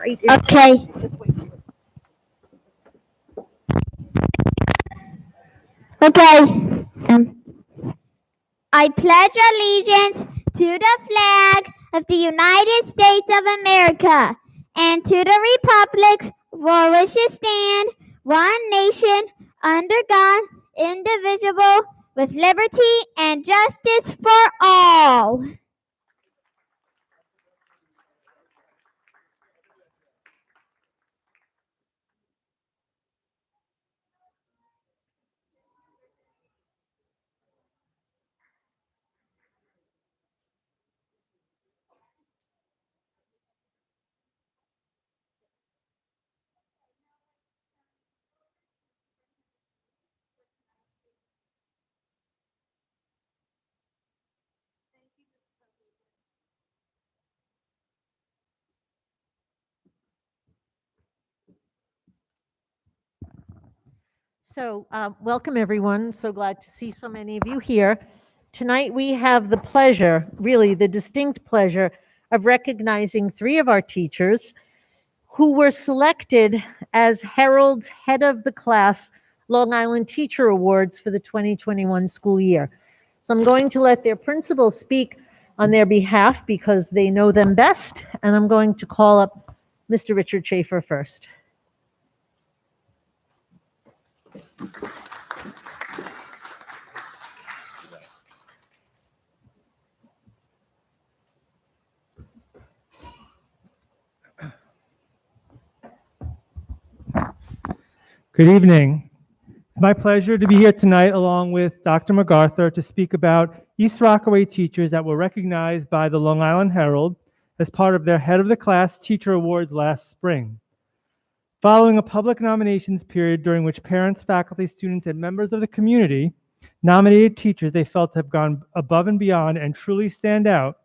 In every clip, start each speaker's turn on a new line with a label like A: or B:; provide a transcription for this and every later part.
A: right?
B: Okay. Okay. I pledge allegiance to the flag of the United States of America and to the republic for which it stands, one nation, under God, indivisible, with liberty and justice for all.
A: So welcome, everyone. So glad to see so many of you here. Tonight we have the pleasure, really the distinct pleasure, of recognizing 3 of our teachers who were selected as Herald's Head of the Class Long Island Teacher Awards for the 2021 school year. So I'm going to let their principals speak on their behalf because they know them best, and I'm going to call up Mr. Richard Schaefer first.
C: Good evening. It's my pleasure to be here tonight along with Dr. MacArthur to speak about East Rockaway teachers that were recognized by the Long Island Herald as part of their Head of the Class Teacher Awards last spring. Following a public nominations period during which parents, faculty, students, and members of the community nominated teachers they felt have gone above and beyond and truly stand out,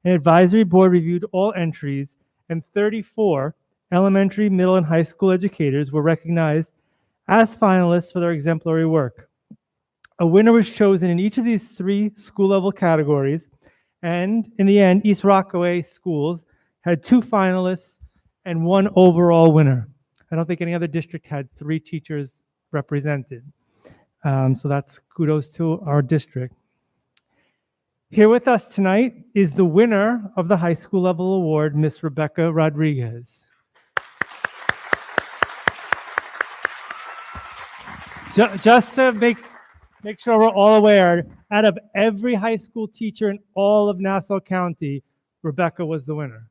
C: an advisory board reviewed all entries and 34 elementary, middle, and high school educators were recognized as finalists for their exemplary work. A winner was chosen in each of these 3 school-level categories, and in the end, East Rockaway schools had 2 finalists and 1 overall winner. I don't think any other district had 3 teachers represented. So that's kudos to our district. Here with us tonight is the winner of the high school level award, Miss Rebecca Rodriguez. Just to make sure we're all aware, out of every high school teacher in all of Nassau County, Rebecca was the winner.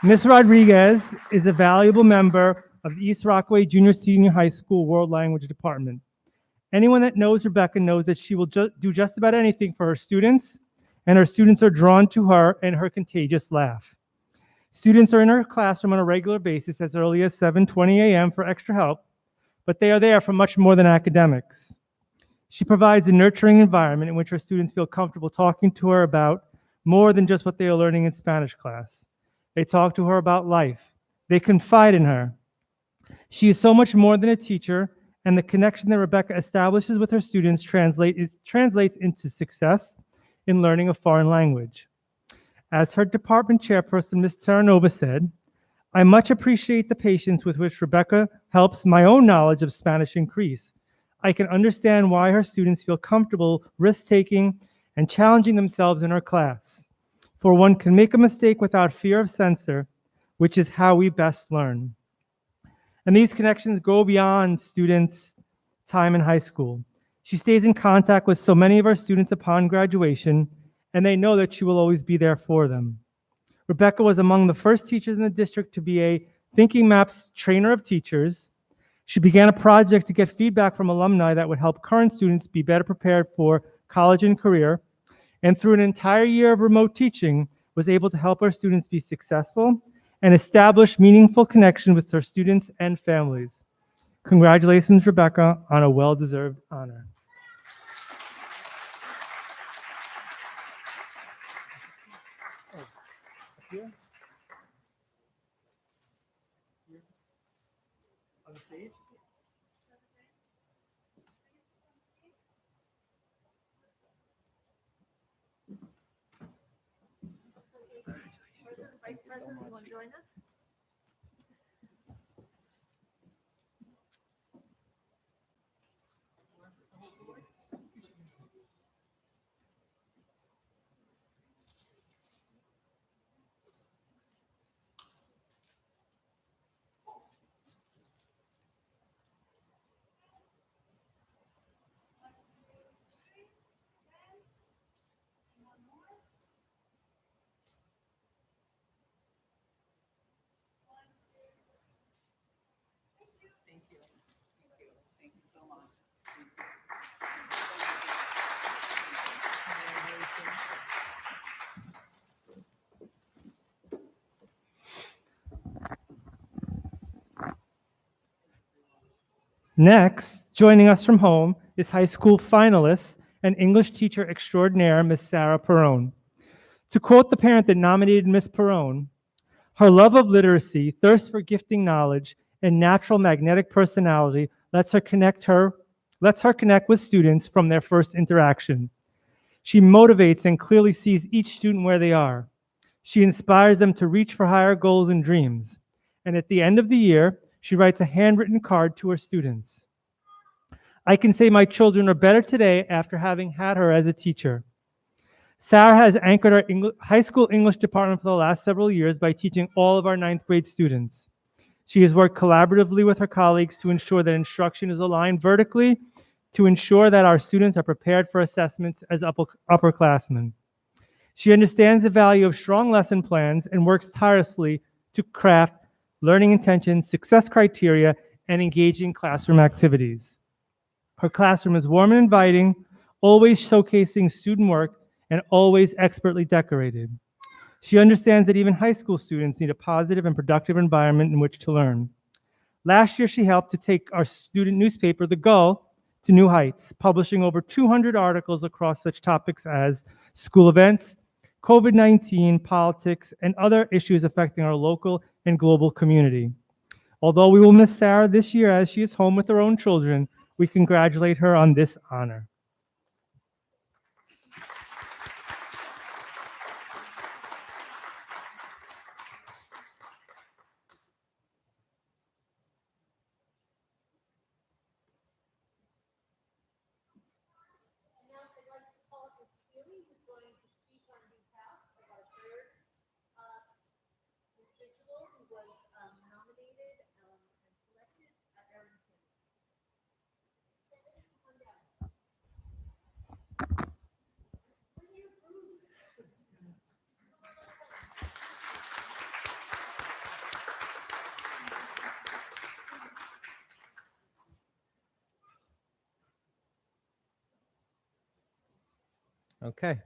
C: Ms. Rodriguez is a valuable member of the East Rockaway Junior Senior High School World Language Department. Anyone that knows Rebecca knows that she will do just about anything for her students, and her students are drawn to her and her contagious laugh. Students are in her classroom on a regular basis as early as 7:20 a.m. for extra help, but they are there for much more than academics. She provides a nurturing environment in which her students feel comfortable talking to her about more than just what they are learning in Spanish class. They talk to her about life. They confide in her. She is so much more than a teacher, and the connection that Rebecca establishes with her students translates into success in learning a foreign language. As her department chairperson, Ms. Terranova, said, "I much appreciate the patience with which Rebecca helps my own knowledge of Spanish increase. I can understand why her students feel comfortable risk-taking and challenging themselves in her class. For one can make a mistake without fear of censor, which is how we best learn." And these connections go beyond students' time in high school. She stays in contact with so many of our students upon graduation, and they know that she will always be there for them. Rebecca was among the first teachers in the district to be a Thinking Maps trainer of teachers. She began a project to get feedback from alumni that would help current students be better prepared for college and career, and through an entire year of remote teaching, was able to help our students be successful and establish meaningful connection with their students and families. Congratulations, Rebecca, on a well-deserved honor. Here. On the stage.
A: President, you want to join us?
D: Thank you. Thank you so much.
C: Next, joining us from home is high school finalist and English teacher extraordinaire, Miss Sarah Perron. To quote the parent that nominated Miss Perron, her love of literacy, thirst for gifting knowledge, and natural magnetic personality lets her connect with students from their first interaction. She motivates and clearly sees each student where they are. She inspires them to reach for higher goals and dreams. And at the end of the year, she writes a handwritten card to her students. I can say my children are better today after having had her as a teacher. Sarah has anchored our high school English department for the last several years by teaching all of our ninth grade students. She has worked collaboratively with her colleagues to ensure that instruction is aligned vertically to ensure that our students are prepared for assessments as upperclassmen. She understands the value of strong lesson plans and works tirelessly to craft learning intentions, success criteria, and engaging classroom activities. Her classroom is warm and inviting, always showcasing student work, and always expertly decorated. She understands that even high school students need a positive and productive environment in which to learn. Last year, she helped to take our student newspaper, The Gull, to new heights, publishing over 200 articles across such topics as school events, COVID-19, politics, and other issues affecting our local and global community. Although we will miss Sarah this year as she is home with her own children, we congratulate her on this honor.
A: Now I'd like to call Ms. Keeley, who's going to speak on behalf of our third individual who was nominated and selected at Arrington. Come down.
E: Okay.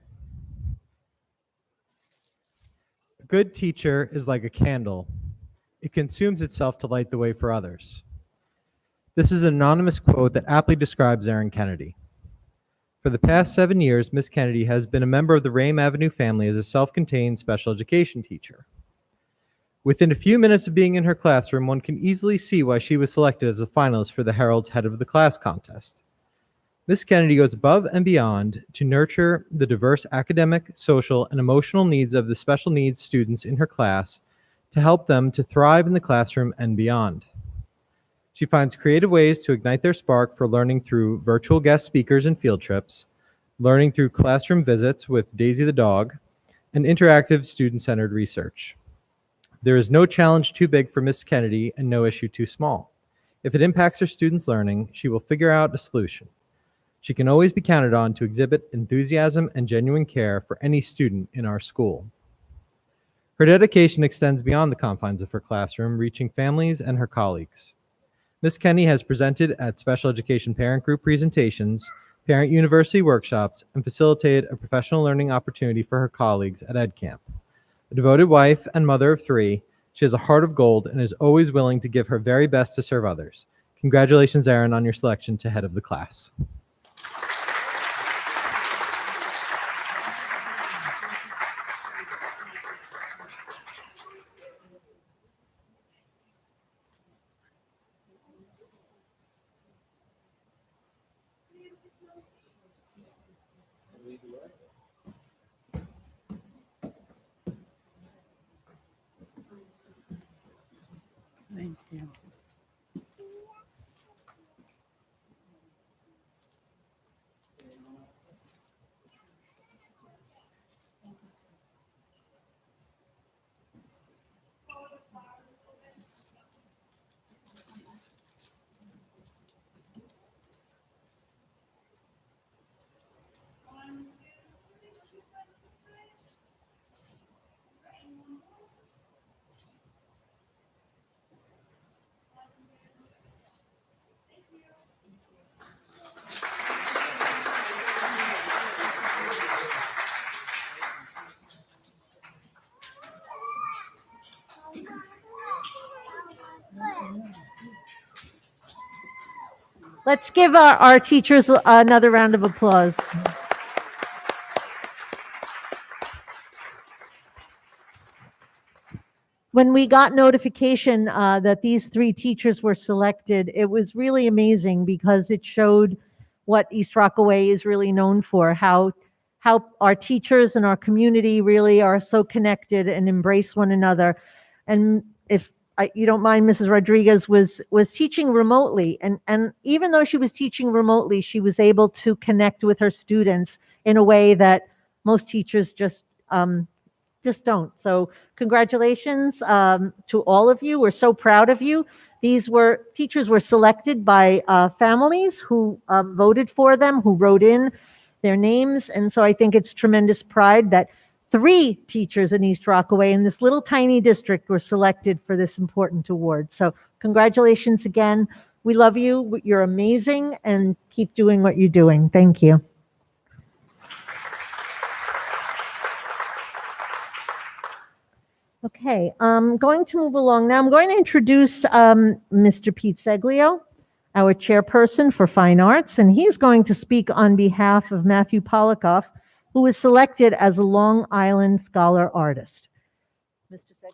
E: A good teacher is like a candle. It consumes itself to light the way for others. This is an anonymous quote that aptly describes Erin Kennedy. For the past 7 years, Miss Kennedy has been a member of the Rame Avenue family as a self-contained special education teacher. Within a few minutes of being in her classroom, one can easily see why she was selected as a finalist for the Herald's Head of the Class contest. Miss Kennedy goes above and beyond to nurture the diverse academic, social, and emotional needs of the special needs students in her class to help them to thrive in the classroom and beyond. She finds creative ways to ignite their spark for learning through virtual guest speakers and field trips, learning through classroom visits with Daisy the dog, and interactive student-centered research. There is no challenge too big for Miss Kennedy and no issue too small. If it impacts her students' learning, she will figure out a solution. She can always be counted on to exhibit enthusiasm and genuine care for any student in our school. Her dedication extends beyond the confines of her classroom, reaching families and her colleagues. Ms. Kennedy has presented at special education parent group presentations, parent university workshops, and facilitated a professional learning opportunity for her colleagues at EdCamp. A devoted wife and mother of 3, she has a heart of gold and is always willing to give her very best to serve others. Congratulations, Erin, on your selection to head of the class.
A: Let's give our teachers another round of applause. When we got notification that these 3 teachers were selected, it was really amazing because it showed what East Rockaway is really known for, how our teachers and our community really are so connected and embrace one another. And if you don't mind, Mrs. Rodriguez was teaching remotely, and even though she was teaching remotely, she was able to connect with her students in a way that most teachers just don't. So congratulations to all of you. We're so proud of you. Teachers were selected by families who voted for them, who wrote in their names. And so I think it's tremendous pride that 3 teachers in East Rockaway in this little tiny district were selected for this important award. So congratulations again. We love you. You're amazing, and keep doing what you're doing. Thank you. Okay, I'm going to move along now. I'm going to introduce Mr. Pete Seglio, our chairperson for Fine Arts, and he's going to speak on behalf of Matthew Polikov, who was selected as a Long Island Scholar Artist. Mr. Seglio.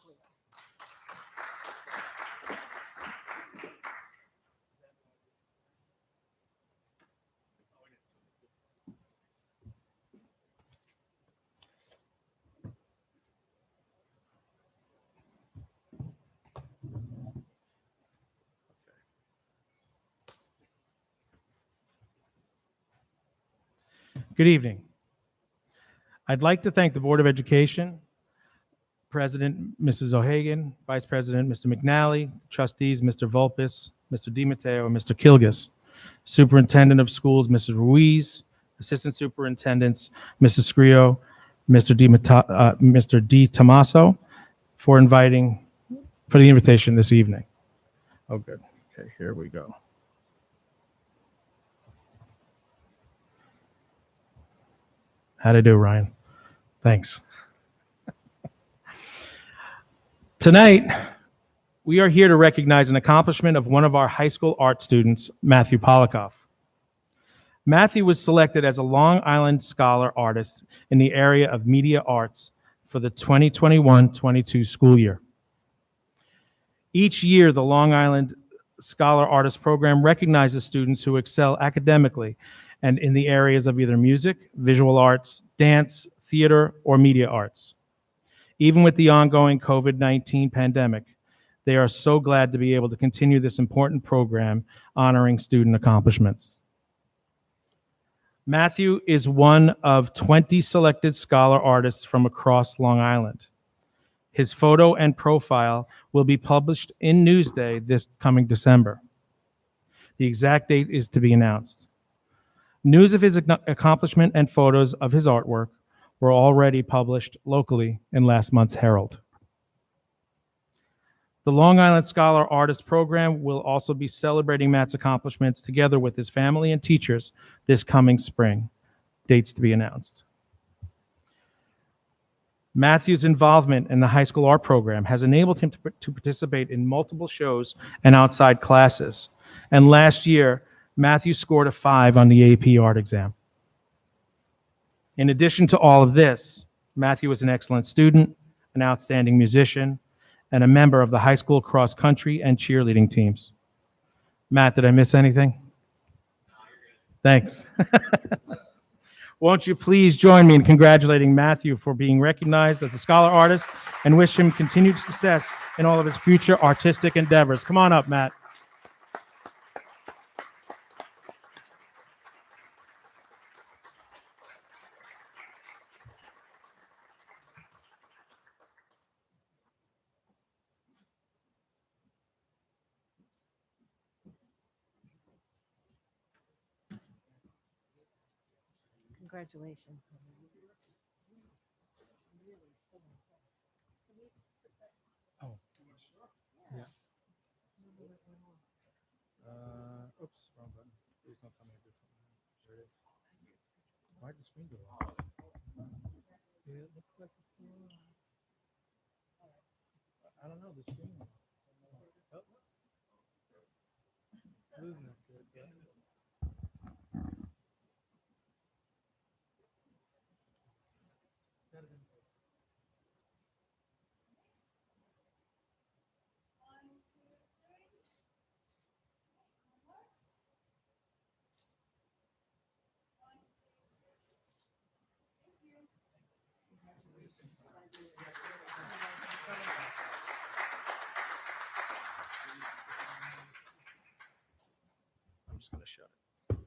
F: Good evening. I'd like to thank the Board of Education, President Mrs. O'Hagan, Vice President Mr. McNally, trustees Mr. Vulpes, Mr. DiMatteo, and Mr. Kilgus, Superintendent of Schools Mrs. Ruiz, Assistant Superintendents Mrs. Scrio, Mr. D. Tommaso, for the invitation this evening. Oh, good. Okay, here we go. How'd I do, Ryan? Thanks. Tonight, we are here to recognize an accomplishment of one of our high school art students, Matthew Polikov. Matthew was selected as a Long Island Scholar Artist in the area of media arts for the 2021-22 school year. Each year, the Long Island Scholar Artist Program recognizes students who excel academically and in the areas of either music, visual arts, dance, theater, or media arts. Even with the ongoing COVID-19 pandemic, they are so glad to be able to continue this important program honoring student accomplishments. Matthew is one of 20 selected scholar artists from across Long Island. His photo and profile will be published in Newsday this coming December. The exact date is to be announced. News of his accomplishment and photos of his artwork were already published locally in last month's Herald. The Long Island Scholar Artist Program will also be celebrating Matt's accomplishments together with his family and teachers this coming spring. Dates to be announced. Matthew's involvement in the high school art program has enabled him to participate in multiple shows and outside classes. And last year, Matthew scored a 5 on the AP art exam. In addition to all of this, Matthew was an excellent student, an outstanding musician, and a member of the high school cross country and cheerleading teams. Matt, did I miss anything? Thanks. Won't you please join me in congratulating Matthew for being recognized as a scholar artist and wish him continued success in all of his future artistic endeavors. Come on up, Matt.
A: Congratulations.
F: Oh, yeah. Oops, wrong button. Please don't tell me I did something. There it is. Why did the screen go off? It looks like it's still I don't know, the screen. Oh. Losing it. Yeah. I'm just going to shut it. Okay.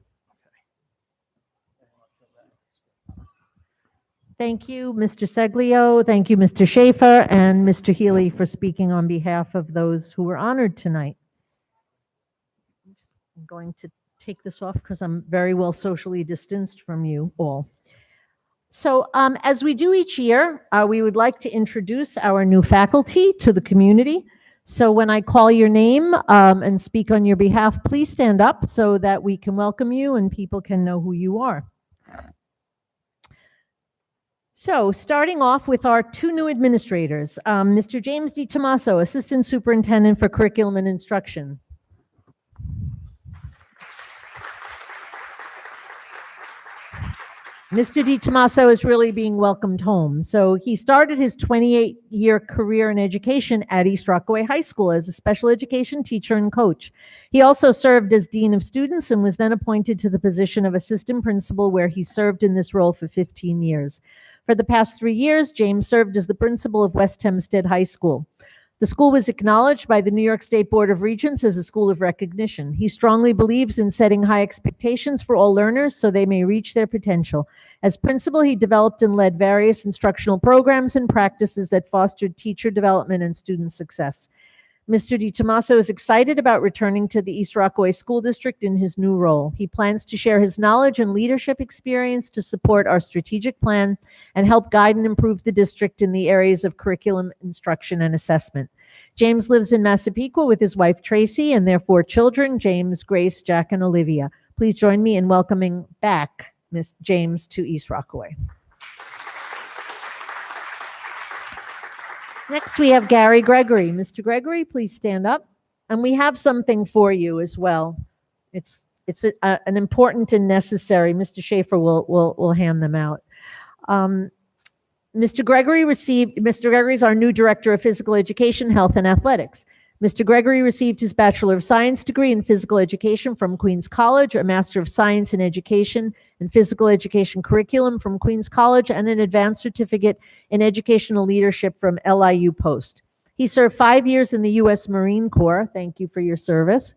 A: Thank you, Mr. Seglio. Thank you, Mr. Schaefer, and Mr. Healy for speaking on behalf of those who were honored tonight. I'm going to take this off because I'm very well socially distanced from you all. So as we do each year, we would like to introduce our new faculty to the community. So when I call your name and speak on your behalf, please stand up so that we can welcome you and people can know who you are. So starting off with our two new administrators, Mr. James D. Tommaso, Assistant Superintendent for Curriculum and Instruction. Mr. Di Tommaso is really being welcomed home. So he started his 28-year career in education at East Rockaway High School as a special education teacher and coach. He also served as Dean of Students and was then appointed to the position of Assistant Principal, where he served in this role for 15 years. For the past 3 years, James served as the principal of West Hempstead High School. The school was acknowledged by the New York State Board of Regents as a school of recognition. He strongly believes in setting high expectations for all learners so they may reach their potential. As principal, he developed and led various instructional programs and practices that fostered teacher development and student success. Mr. Di Tommaso is excited about returning to the East Rockaway School District in his new role. He plans to share his knowledge and leadership experience to support our strategic plan and help guide and improve the district in the areas of curriculum, instruction, and assessment. James lives in Massapequa with his wife Tracy and their 4 children, James, Grace, Jack, and Olivia. Please join me in welcoming back Ms. James to East Rockaway. Next, we have Gary Gregory. Mr. Gregory, please stand up. And we have something for you as well. It's an important and necessary. Mr. Schaefer will hand them out. Mr. Gregory is our new Director of Physical Education, Health, and Athletics. Mr. Gregory received his Bachelor of Science degree in Physical Education from Queens College, a Master of Science in Education and Physical Education Curriculum from Queens College, and an Advanced Certificate in Educational Leadership from LIU Post. He served 5 years in the U.S. Marine Corps. Thank you for your service,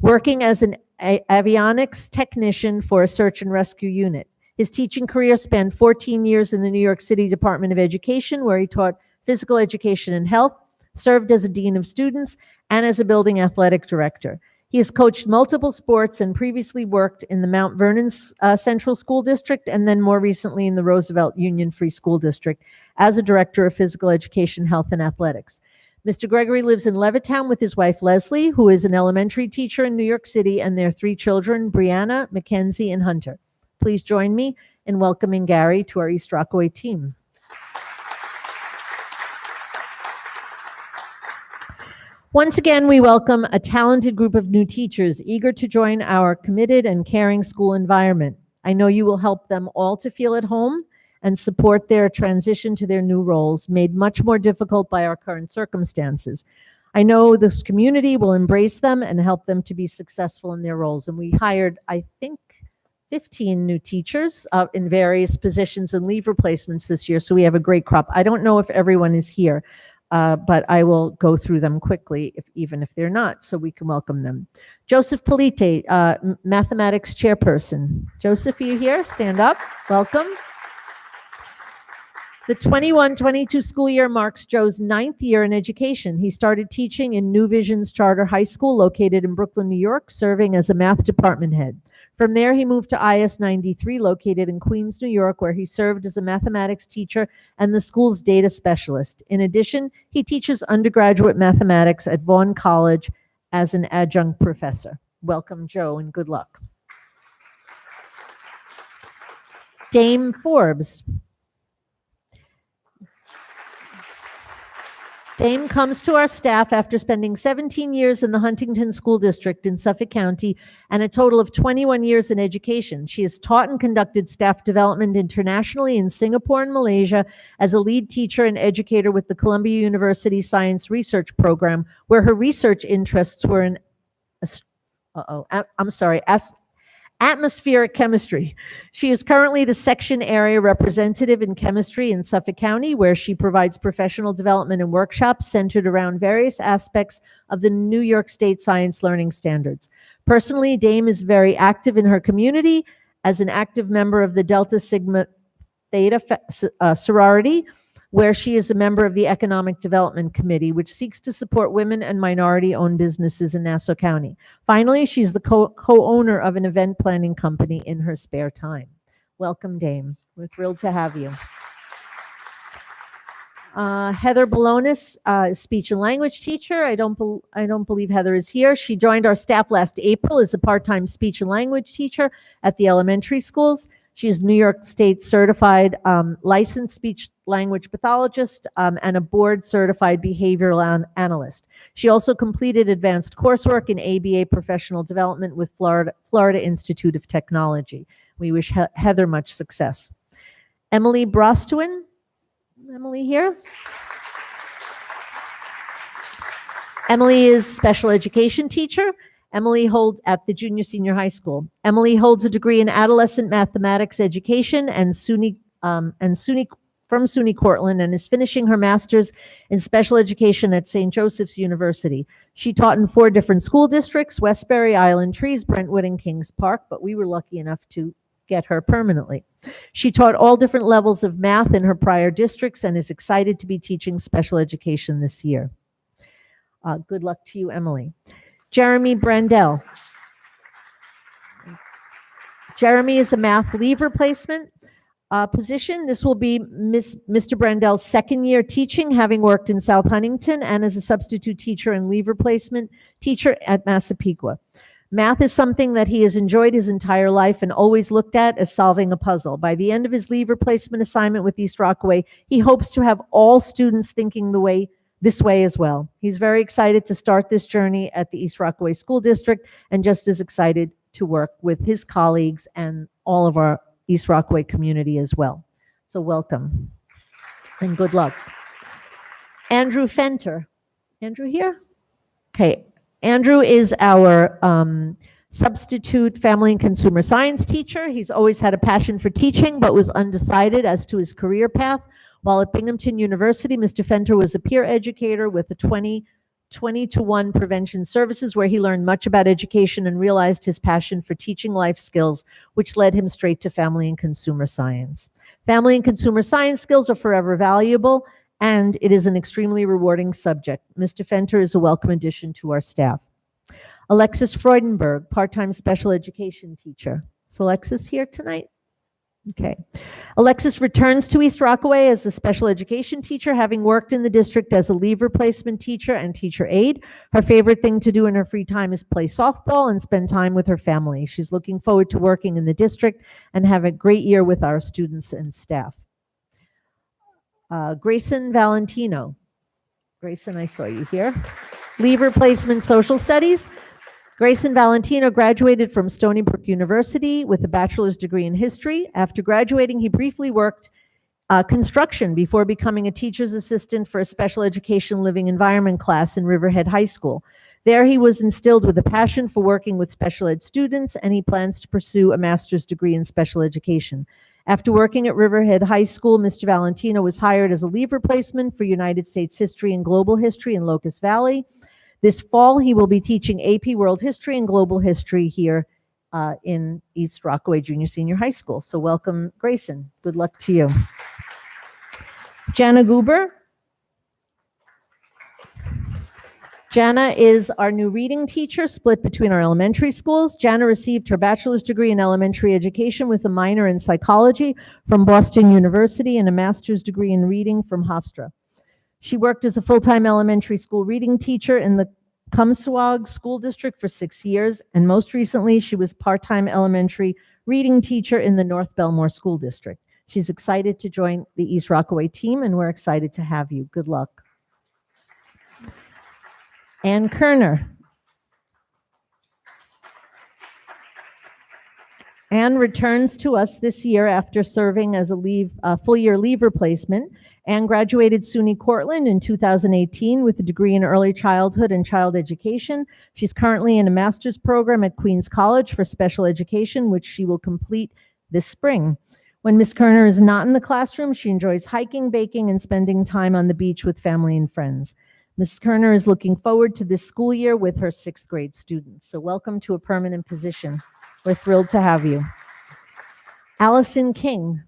A: working as an avionics technician for a search and rescue unit. His teaching career spanned 14 years in the New York City Department of Education, where he taught physical education and health, served as a dean of students, and as a building athletic director. He has coached multiple sports and previously worked in the Mount Vernon Central School District and then more recently in the Roosevelt Union Free School District as a director of physical education, health, and athletics. Mr. Gregory lives in Levittown with his wife Leslie, who is an elementary teacher in New York City, and their 3 children, Brianna, Mackenzie, and Hunter. Please join me in welcoming Gary to our East Rockaway team. Once again, we welcome a talented group of new teachers eager to join our committed and caring school environment. I know you will help them all to feel at home and support their transition to their new roles, made much more difficult by our current circumstances. I know this community will embrace them and help them to be successful in their roles. And we hired, I think, 15 new teachers in various positions and leave replacements this year, so we have a great crop. I don't know if everyone is here, but I will go through them quickly, even if they're not, so we can welcome them. Joseph Polite, Mathematics Chairperson. Joseph, are you here? Stand up. Welcome. The 21-22 school year marks Joe's 9th year in education. He started teaching in New Visions Charter High School located in Brooklyn, New York, serving as a math department head. From there, he moved to IS 93, located in Queens, New York, where he served as a mathematics teacher and the school's data specialist. In addition, he teaches undergraduate mathematics at Vaughn College as an adjunct professor. Welcome, Joe, and good luck. Dame Forbes. Dame comes to our staff after spending 17 years in the Huntington School District in Suffolk County and a total of 21 years in education. She has taught and conducted staff development internationally in Singapore and Malaysia as a lead teacher and educator with the Columbia University Science Research Program, where her research interests were in atmospheric chemistry. She is currently the section area representative in chemistry in Suffolk County, where she provides professional development and workshops centered around various aspects of the New York State Science Learning Standards. Personally, Dame is very active in her community as an active member of the Delta Sigma Theta sorority, where she is a member of the Economic Development Committee, which seeks to support women and minority-owned businesses in Nassau County. Finally, she's the co-owner of an event planning company in her spare time. Welcome, Dame. We're thrilled to have you. Heather Balonis, speech and language teacher. I don't believe Heather is here. She joined our staff last April as a part-time speech and language teacher at the elementary schools. She is New York State certified licensed speech language pathologist and a board certified behavioral analyst. She also completed advanced coursework in ABA professional development with Florida Institute of Technology. We wish Heather much success. Emily Brostwin. Emily here. Emily is special education teacher. Emily holds at the junior senior high school. Emily holds a degree in adolescent mathematics education and SUNY from SUNY Cortland, and is finishing her master's in special education at St. Joseph's University. She taught in 4 different school districts: Westbury, Island Trees, Brentwood, and Kings Park, but we were lucky enough to get her permanently. She taught all different levels of math in her prior districts and is excited to be teaching special education this year. Good luck to you, Emily. Jeremy Brandell. Jeremy is a math leave replacement position. This will be Mr. Brandell's second year teaching, having worked in South Huntington and as a substitute teacher and leave replacement teacher at Massapequa. Math is something that he has enjoyed his entire life and always looked at as solving a puzzle. By the end of his leave replacement assignment with East Rockaway, he hopes to have all students thinking this way as well. He's very excited to start this journey at the East Rockaway School District and just as excited to work with his colleagues and all of our East Rockaway community as well. So welcome and good luck. Andrew Fenter. Andrew here? Okay. Andrew is our substitute family and consumer science teacher. He's always had a passion for teaching, but was undecided as to his career path. While at Binghamton University, Mr. Fenter was a peer educator with the 20-to-1 prevention services, where he learned much about education and realized his passion for teaching life skills, which led him straight to family and consumer science. Family and consumer science skills are forever valuable, and it is an extremely rewarding subject. Mr. Fenter is a welcome addition to our staff. Alexis Freudenberg, part-time special education teacher. Is Alexis here tonight? Okay. Alexis returns to East Rockaway as a special education teacher, having worked in the district as a leave replacement teacher and teacher aide. Her favorite thing to do in her free time is play softball and spend time with her family. She's looking forward to working in the district and have a great year with our students and staff. Grayson Valentino. Grayson, I saw you here. Leave replacement social studies. Grayson Valentino graduated from Stony Brook University with a bachelor's degree in history. After graduating, he briefly worked construction before becoming a teacher's assistant for a special education living environment class in Riverhead High School. There, he was instilled with a passion for working with special ed students, and he plans to pursue a master's degree in special education. After working at Riverhead High School, Mr. Valentino was hired as a leave replacement for United States History and Global History in Locust Valley. This fall, he will be teaching AP World History and Global History here in East Rockaway Junior Senior High School. So welcome, Grayson. Good luck to you. Jana Goober. Jana is our new reading teacher, split between our elementary schools. Jana received her bachelor's degree in elementary education with a minor in psychology from Boston University and a master's degree in reading from Hofstra. She worked as a full-time elementary school reading teacher in the Cumswag School District for 6 years, and most recently, she was part-time elementary reading teacher in the North Belmore School District. She's excited to join the East Rockaway team, and we're excited to have you. Good luck. Ann Kerner. Anne returns to us this year after serving as a full-year leave replacement. Anne graduated SUNY Cortland in 2018 with a degree in early childhood and child education. She's currently in a master's program at Queens College for special education, which she will complete this spring. When Ms. Kerner is not in the classroom, she enjoys hiking, baking, and spending time on the beach with family and friends. Ms. Kerner is looking forward to this school year with her 6th grade students. So welcome to a permanent position. We're thrilled to have you. Allison King.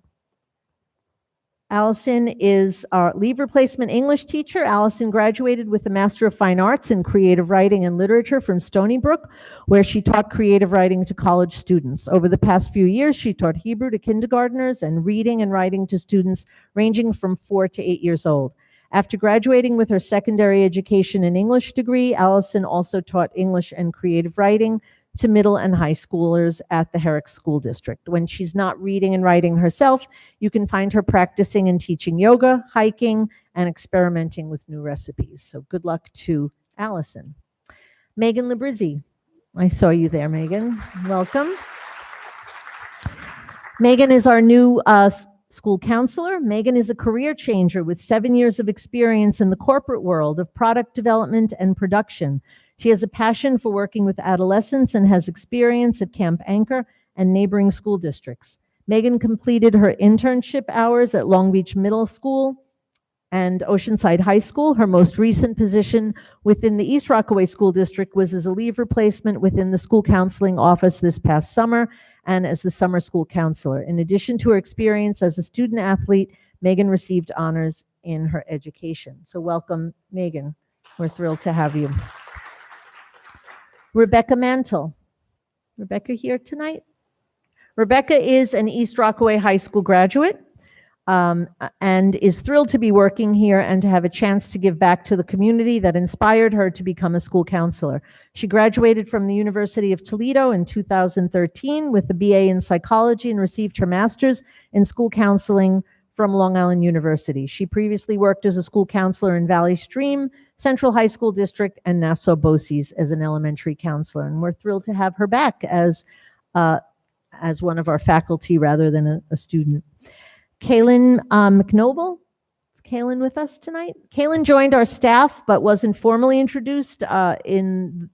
A: Allison is our leave replacement English teacher. Allison graduated with a Master of Fine Arts in Creative Writing and Literature from Stony Brook, where she taught creative writing to college students. Over the past few years, she taught Hebrew to kindergartners and reading and writing to students ranging from 4 to 8 years old. After graduating with her secondary education and English degree, Allison also taught English and creative writing to middle and high schoolers at the Herrick School District. When she's not reading and writing herself, you can find her practicing and teaching yoga, hiking, and experimenting with new recipes. So good luck to Allison. Megan Labrizzi. I saw you there, Megan. Welcome. Megan is our new school counselor. Megan is a career changer with 7 years of experience in the corporate world of product development and production. She has a passion for working with adolescents and has experience at Camp Anchor and neighboring school districts. Megan completed her internship hours at Long Beach Middle School and Oceanside High School. Her most recent position within the East Rockaway School District was as a leave replacement within the school counseling office this past summer and as the summer school counselor. In addition to her experience as a student athlete, Megan received honors in her education. So welcome, Megan. We're thrilled to have you. Rebecca Mantle. Rebecca here tonight? Rebecca is an East Rockaway High School graduate and is thrilled to be working here and to have a chance to give back to the community that inspired her to become a school counselor. She graduated from the University of Toledo in 2013 with a BA in psychology and received her master's in school counseling from Long Island University. She previously worked as a school counselor in Valley Stream, Central High School District, and Nassau BOCES as an elementary counselor. And we're thrilled to have her back as one of our faculty rather than a student. Kaelin Mcnoble. Is Kaelin with us tonight? Kaelin joined our staff but wasn't formally introduced during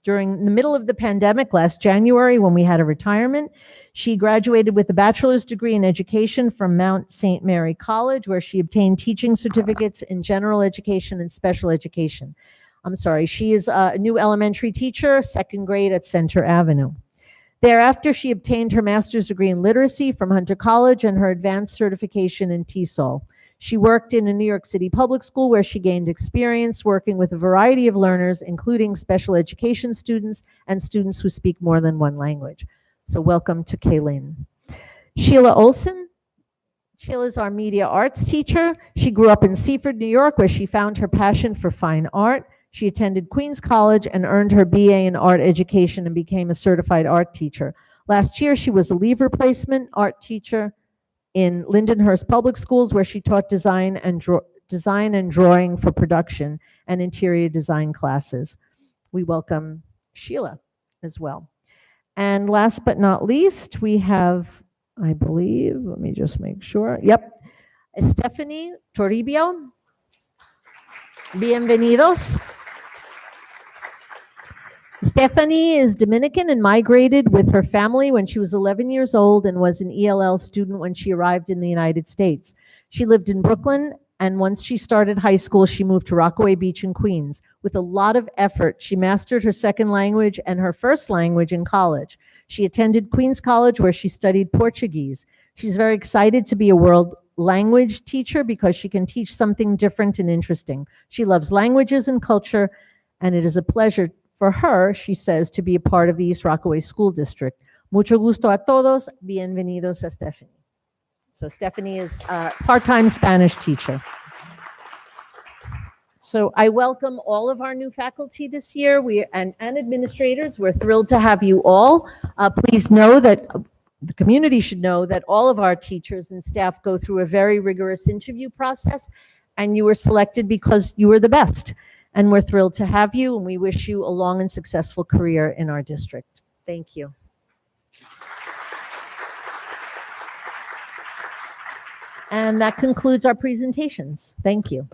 A: the middle of the pandemic last January when we had a retirement. She graduated with a bachelor's degree in education from Mount St. Mary College, where she obtained teaching certificates in general education and special education. She is a new elementary teacher, 2nd grade at Center Avenue. Thereafter, she obtained her master's degree in literacy from Hunter College and her advanced certification in TESOL. She worked in a New York City public school where she gained experience working with a variety of learners, including special education students and students who speak more than one language. So welcome to Kaelin. Sheila Olson. Sheila is our media arts teacher. She grew up in Seaford, New York, where she found her passion for fine art. She attended Queens College and earned her BA in art education and became a certified art teacher. Last year, she was a leave replacement art teacher in Lindenhurst Public Schools, where she taught design and drawing for production and interior design classes. We welcome Sheila as well. And last but not least, we have, I believe, let me just make sure. Yep, Stephanie Turibia. Bienvenidos. Stephanie is Dominican and migrated with her family when she was 11 years old and was an ELL student when she arrived in the United States. She lived in Brooklyn, and once she started high school, she moved to Rockaway Beach in Queens. With a lot of effort, she mastered her second language and her first language in college. She attended Queens College, where she studied Portuguese. She's very excited to be a world language teacher because she can teach something different and interesting. She loves languages and culture, and it is a pleasure for her, she says, to be a part of the East Rockaway School District. Mucho gusto a todos. Bienvenidos a Stephanie. So Stephanie is a part-time Spanish teacher. So I welcome all of our new faculty this year and administrators. We're thrilled to have you all. Please know that the community should know that all of our teachers and staff go through a very rigorous interview process, and you were selected because you were the best. And we're thrilled to have you, and we wish you a long and successful career in our district. Thank you. And that concludes our presentations. Thank you.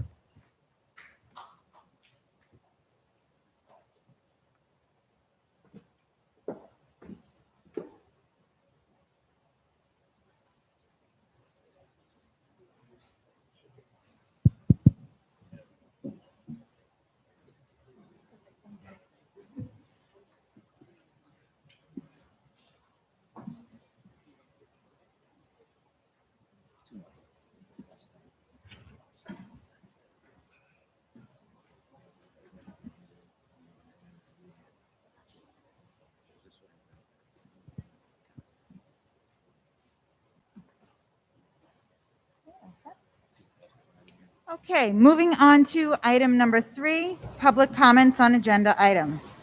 G: Okay, moving on to item number 3, public comments on agenda items.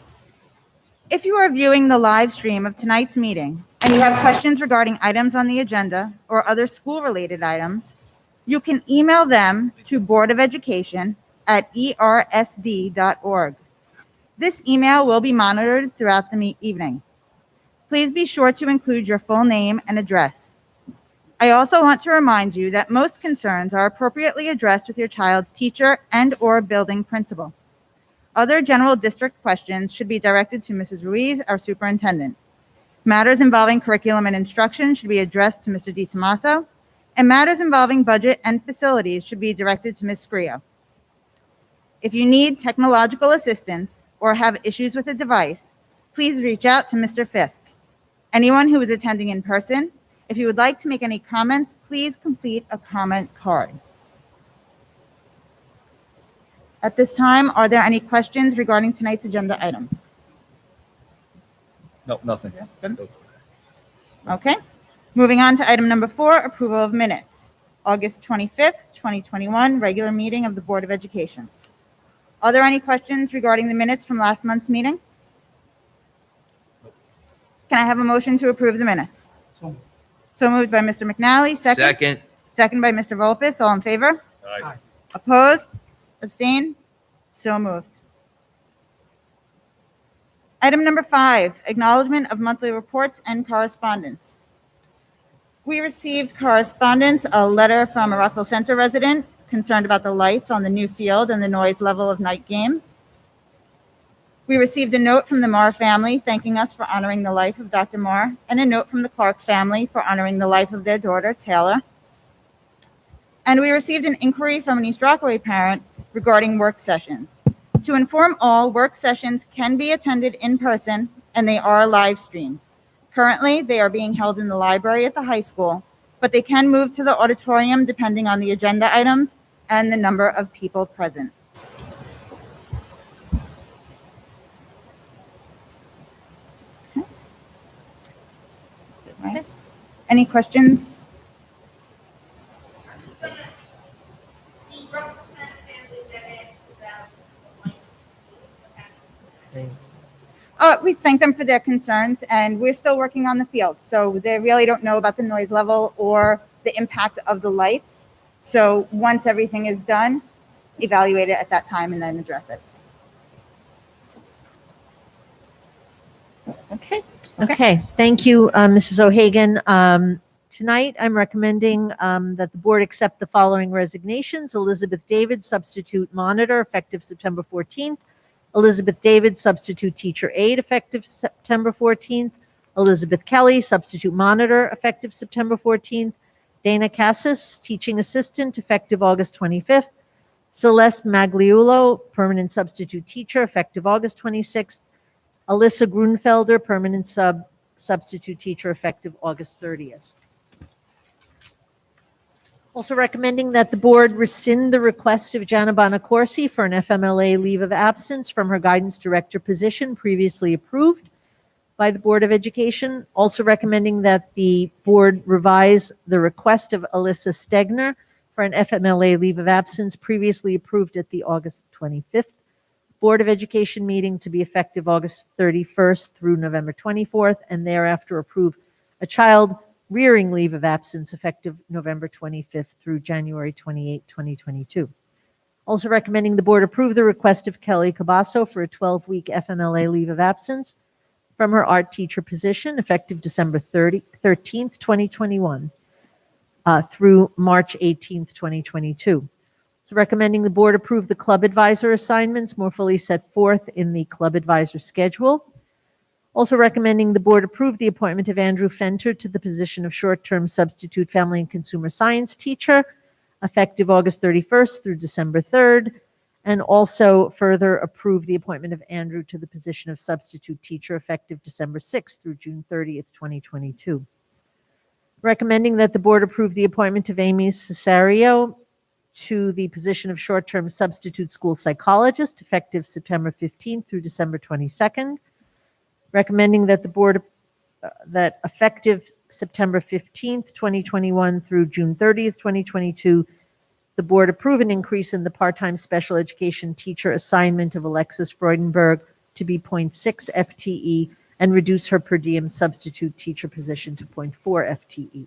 G: If you are viewing the live stream of tonight's meeting and you have questions regarding items on the agenda or other school-related items, you can email them to boardofelducation@ersd.org. This email will be monitored throughout the evening. Please be sure to include your full name and address. I also want to remind you that most concerns are appropriately addressed with your child's teacher and/or building principal. Other general district questions should be directed to Mrs. Ruiz, our superintendent. Matters involving curriculum and instruction should be addressed to Mr. Tommaso, and matters involving budget and facilities should be directed to Ms. Scrio. If you need technological assistance or have issues with a device, please reach out to Mr. Fisk. Anyone who is attending in person, if you would like to make any comments, please complete a comment card. At this time, are there any questions regarding tonight's agenda items?
H: No, nothing.
G: Okay. Moving on to item number 4, approval of minutes. August 25th, 2021, regular meeting of the Board of Education. Are there any questions regarding the minutes from last month's meeting? Can I have a motion to approve the minutes? So moved by Mr. McNally, second. Second by Mr. Volpis, all in favor?
H: Aye.
G: Opposed? Abstain? So moved. Item number 5, acknowledgement of monthly reports and correspondence. We received correspondence, a letter from a Rockville Center resident concerned about the lights on the new field and the noise level of night games. We received a note from the Marr family thanking us for honoring the life of Dr. Marr, and a note from the Clark family for honoring the life of their daughter, Taylor. And we received an inquiry from an East Rockaway parent regarding work sessions. To inform all, work sessions can be attended in person, and they are live streamed. Currently, they are being held in the library at the high school, but they can move to the auditorium depending on the agenda items and the number of people present. Right. Any questions? We thank them for their concerns, and we're still working on the field. So they really don't know about the noise level or the impact of the lights. So once everything is done, evaluate it at that time and then address it.
A: Okay. Thank you, Mrs. O'Hagan. Tonight, I'm recommending that the board accept the following resignations. Elizabeth David, substitute monitor, effective September 14th. Elizabeth David, substitute teacher aide, effective September 14th. Elizabeth Kelly, substitute monitor, effective September 14th. Dana Cassis, teaching assistant, effective August 25th. Celeste Magliulo, permanent substitute teacher, effective August 26th. Alyssa Grunfelder, permanent substitute teacher, effective August 30th. Also recommending that the board rescind the request of Gianna Bonacorsi for an FMLA leave of absence from her guidance director position previously approved by the Board of Education. Also recommending that the board revise the request of Alyssa Stegner for an FMLA leave of absence previously approved at the August 25th Board of Education meeting to be effective August 31st through November 24th, and thereafter approve a child rearing leave of absence effective November 25th through January 28, 2022. Also recommending the board approve the request of Kelly Cabasso for a 12-week FMLA leave of absence from her art teacher position effective December 13th, 2021. through March 18th, 2022. So recommending the board approve the club advisor assignments more fully set forth in the club advisor schedule. Also recommending the board approve the appointment of Andrew Fenter to the position of short-term substitute family and consumer science teacher, effective August 31st through December 3rd, and also further approve the appointment of Andrew to the position of substitute teacher, effective December 6th through June 30th, 2022. Recommending that the board approve the appointment of Amy Cesario to the position of short-term substitute school psychologist, effective September 15th through December 22nd. Recommending that the board, that effective September 15th, 2021 through June 30th, 2022, the board approve an increase in the part-time special education teacher assignment of Alexis Freudenberg to be 0.6 FTE and reduce her per diem substitute teacher position to 0.4 FTE.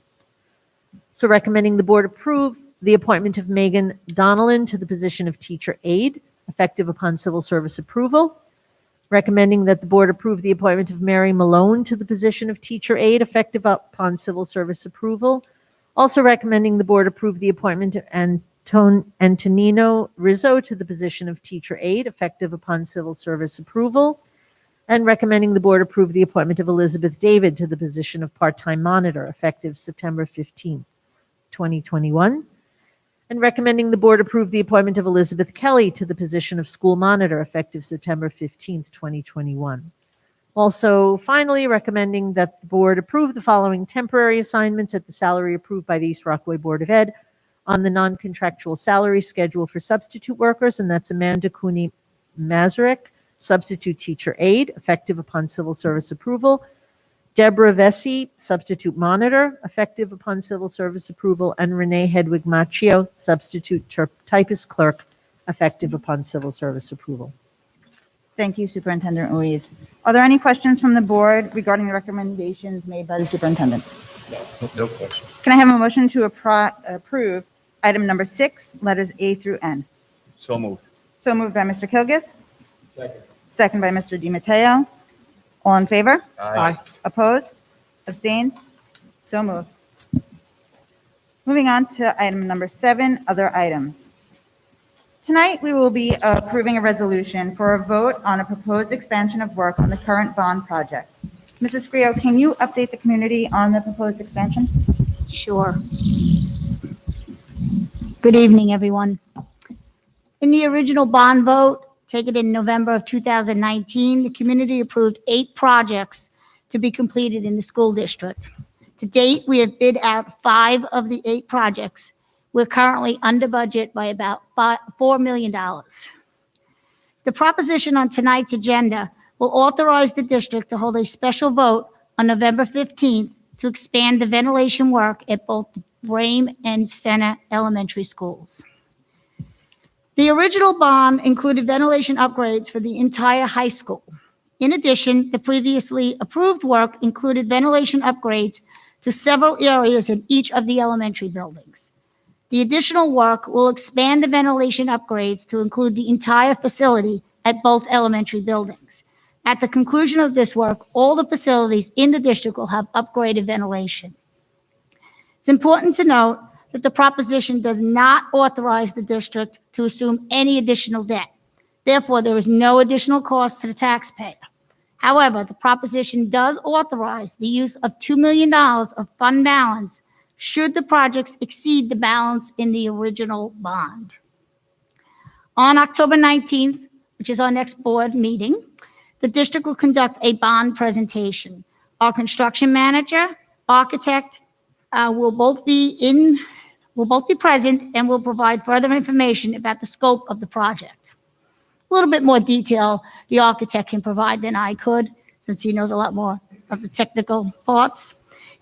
A: So recommending the board approve the appointment of Megan Donnellan to the position of teacher aide, effective upon civil service approval. Recommending that the board approve the appointment of Mary Malone to the position of teacher aide, effective upon civil service approval. Also recommending the board approve the appointment of Antonino Rizzo to the position of teacher aide, effective upon civil service approval. And recommending the board approve the appointment of Elizabeth David to the position of part-time monitor, effective September 15th, 2021. And recommending the board approve the appointment of Elizabeth Kelly to the position of school monitor, effective September 15th, 2021. Also, finally, recommending that the board approve the following temporary assignments at the salary approved by the East Rockaway Board of Ed on the non-contractual salary schedule for substitute workers, and that's Amanda Cooney Mazurek, substitute teacher aide, effective upon civil service approval. Deborah Vesey, substitute monitor, effective upon civil service approval, and Renee Hedwig Macchio, substitute typist clerk, effective upon civil service approval.
G: Thank you, Superintendent Ruiz. Are there any questions from the board regarding the recommendations made by the superintendent?
H: No question.
G: Can I have a motion to approve item number 6, letters A through N?
H: So moved.
G: So moved by Mr. Kilgus.
H: Second.
G: Second by Mr. DiMatteo. All in favor?
H: Aye.
G: Opposed? Abstained? So moved. Moving on to item number 7, other items. Tonight, we will be approving a resolution for a vote on a proposed expansion of work on the current bond project. Mrs. Scrio, can you update the community on the proposed expansion?
I: Sure. Good evening, everyone. In the original bond vote taken in November of 2019, the community approved 8 projects to be completed in the school district. To date, we have bid out 5 of the 8 projects. We're currently under budget by about $4 million. The proposition on tonight's agenda will authorize the district to hold a special vote on November 15th to expand the ventilation work at both the Brame and Senna elementary schools. The original bond included ventilation upgrades for the entire high school. In addition, the previously approved work included ventilation upgrades to several areas in each of the elementary buildings. The additional work will expand the ventilation upgrades to include the entire facility at both elementary buildings. At the conclusion of this work, all the facilities in the district will have upgraded ventilation. It's important to note that the proposition does not authorize the district to assume any additional debt. Therefore, there is no additional cost to the taxpayer. However, the proposition does authorize the use of $2 million of fund balance should the projects exceed the balance in the original bond. On October 19th, which is our next board meeting, the district will conduct a bond presentation. Our construction manager, architect, will both be present and will provide further information about the scope of the project. A little bit more detail the architect can provide than I could, since he knows a lot more of the technical parts.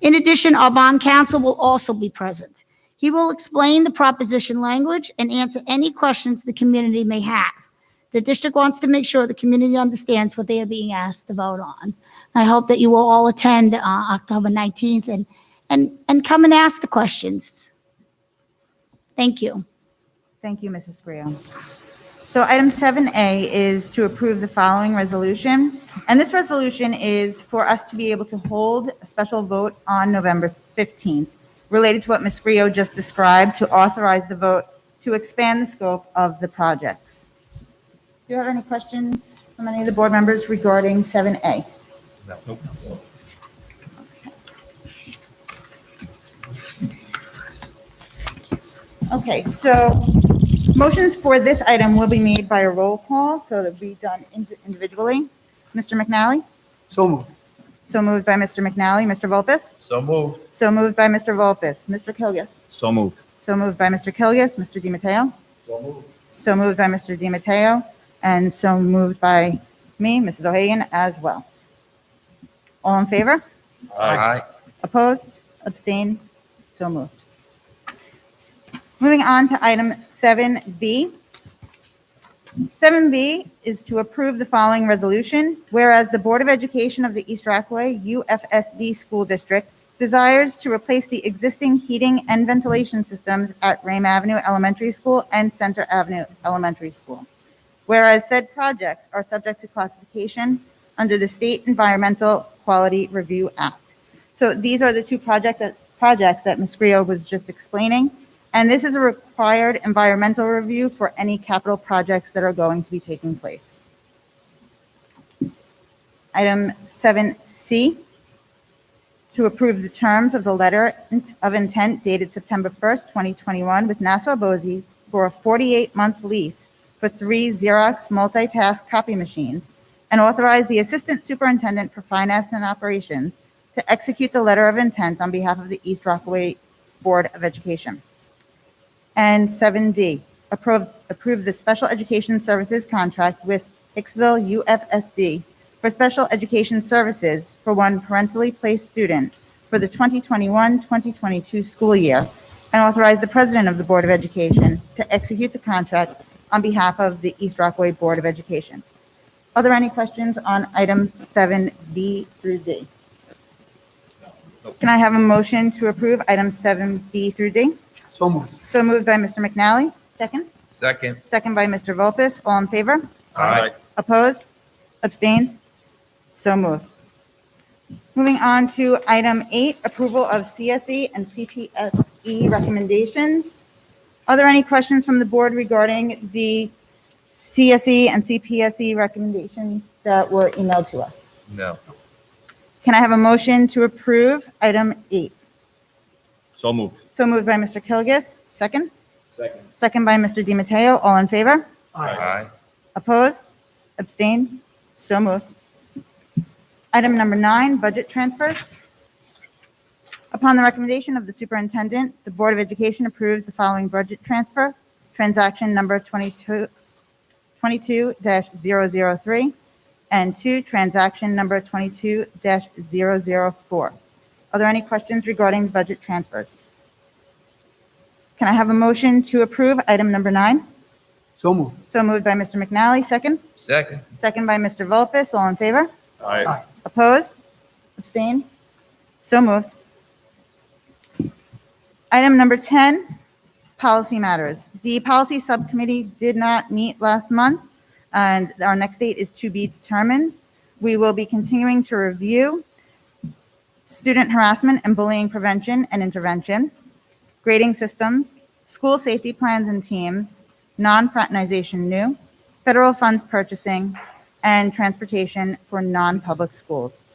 I: In addition, our bond counsel will also be present. He will explain the proposition language and answer any questions the community may have. The district wants to make sure the community understands what they are being asked to vote on. I hope that you will all attend October 19th and come and ask the questions. Thank you.
G: Thank you, Mrs. Scrio. So item 7A is to approve the following resolution. And this resolution is for us to be able to hold a special vote on November 15th related to what Ms. Griot just described to authorize the vote to expand the scope of the projects. Do you have any questions from any of the board members regarding 7A?
H: Nope.
G: Okay, so motions for this item will be made by a roll call, so it'll be done individually. Mr. McNally?
H: So moved.
G: So moved by Mr. McNally. Mr. Volpes?
H: So moved.
G: So moved by Mr. Volpes. Mr. Kilgus?
H: So moved.
G: So moved by Mr. Kilgus. Mr. DiMatteo?
H: So moved.
G: So moved by Mr. DiMatteo, and so moved by me, Mrs. O'Hagan, as well. All in favor?
H: Aye.
G: Opposed? Abstained? So moved. Moving on to item 7B. 7B is to approve the following resolution, whereas the Board of Education of the East Rockaway UFSD School District desires to replace the existing heating and ventilation systems at Rame Avenue Elementary School and Center Avenue Elementary School. Whereas said projects are subject to classification under the State Environmental Quality Review Act. So these are the two projects that Ms. Griot was just explaining. And this is a required environmental review for any capital projects that are going to be taking place. Item 7C, to approve the terms of the letter of intent dated September 1st, 2021 with Nassau Bozies for a 48-month lease for 3 Xerox multitask copy machines and authorize the Assistant Superintendent for Finance and Operations to execute the letter of intent on behalf of the East Rockaway Board of Education. And 7D, approve the special education services contract with Hicksville UFSD for special education services for one parentally placed student for the 2021-2022 school year, and authorize the president of the Board of Education to execute the contract on behalf of the East Rockaway Board of Education. Are there any questions on items 7B through D? Can I have a motion to approve items 7B through D?
H: So moved.
G: So moved by Mr. McNally. Second?
H: Second.
G: Second by Mr. Volpes. All in favor?
H: Aye.
G: Opposed? Abstained? So moved. Moving on to item 8, approval of CSE and Cpse recommendations. Are there any questions from the board regarding the CSE and Cpse recommendations that were emailed to us?
H: No.
G: Can I have a motion to approve item 8?
H: So moved.
G: So moved by Mr. Kilgus. Second?
H: Second.
G: Second by Mr. DiMatteo. All in favor?
H: Aye.
G: Opposed? Abstained? So moved. Item number 9, budget transfers. Upon the recommendation of the superintendent, the Board of Education approves the following budget transfer. Transaction number 22-003 and 2, transaction number 22-004. Are there any questions regarding the budget transfers? Can I have a motion to approve item number 9?
H: So moved.
G: So moved by Mr. McNally. Second?
H: Second.
G: Second by Mr. Volpes. All in favor?
H: Aye.
G: Opposed? Abstained? So moved. Item number 10, policy matters. The policy subcommittee did not meet last month, and our next date is to be determined. We will be continuing to review student harassment and bullying prevention and intervention, grading systems, school safety plans and teams, non-fraternization new, federal funds purchasing, and transportation for non-public schools.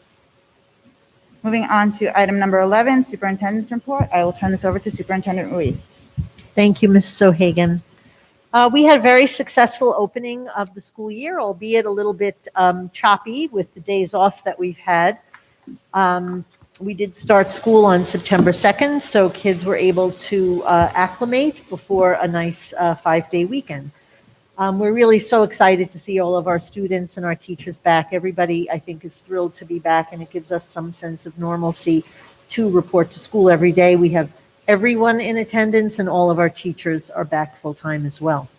G: Moving on to item number 11, superintendent's report. I will turn this over to Superintendent Ruiz.
A: Thank you, Mrs. O'Hagan. We had a very successful opening of the school year, albeit a little bit choppy with the days off that we've had. We did start school on September 2nd, so kids were able to acclimate before a nice 5-day weekend. We're really so excited to see all of our students and our teachers back. Everybody, I think, is thrilled to be back, and it gives us some sense of normalcy to report to school every day. We have everyone in attendance, and all of our teachers are back full-time as well.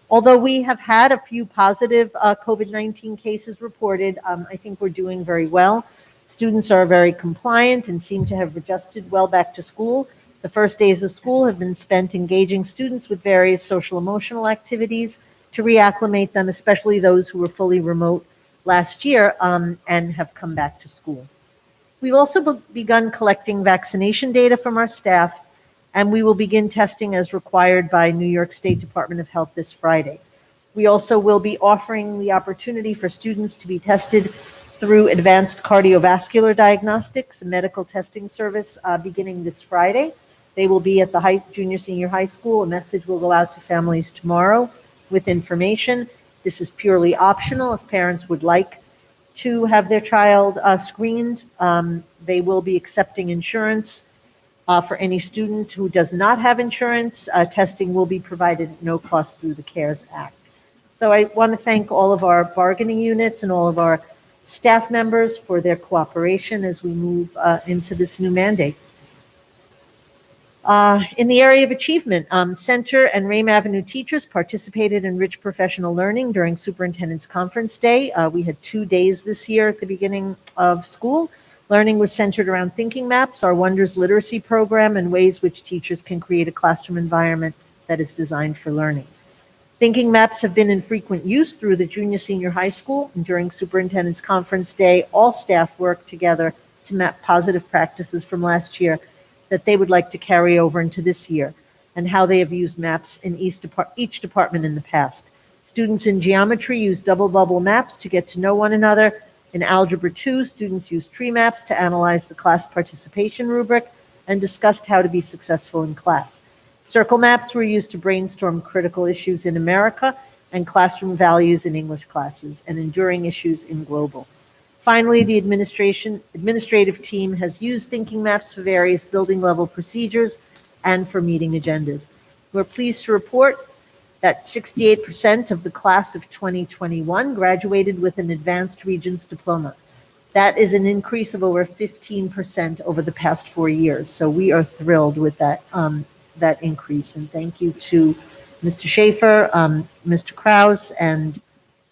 A: Although we have had a few positive COVID-19 cases reported, I think we're doing very well. Students are very compliant and seem to have adjusted well back to school. The first days of school have been spent engaging students with various social emotional activities to reacclimate them, especially those who were fully remote last year and have come back to school. We've also begun collecting vaccination data from our staff, and we will begin testing as required by New York State Department of Health this Friday. We also will be offering the opportunity for students to be tested through advanced cardiovascular diagnostics, a medical testing service beginning this Friday. They will be at the junior senior high school. A message will go out to families tomorrow with information. This is purely optional. If parents would like to have their child screened, they will be accepting insurance. For any student who does not have insurance, testing will be provided at no cost through the CARES Act. So I want to thank all of our bargaining units and all of our staff members for their cooperation as we move into this new mandate. In the area of achievement, Center and Rame Avenue teachers participated in Rich Professional Learning during Superintendent's Conference Day. We had 2 days this year at the beginning of school. Learning was centered around thinking maps, our Wonders literacy program, and ways which teachers can create a classroom environment that is designed for learning. Thinking maps have been in frequent use through the junior senior high school, and during Superintendent's Conference Day, all staff worked together to map positive practices from last year that they would like to carry over into this year, and how they have used maps in each department in the past. Students in geometry used double bubble maps to get to know one another. In Algebra 2, students used tree maps to analyze the class participation rubric and discussed how to be successful in class. Circle maps were used to brainstorm critical issues in America and classroom values in English classes and enduring issues in global. Finally, the administrative team has used thinking maps for various building level procedures and for meeting agendas. We're pleased to report that 68% of the class of 2021 graduated with an advanced Regents diploma. That is an increase of over 15% over the past 4 years. So we are thrilled with that, that increase. And thank you to Mr. Schaefer, Mr. Krause, and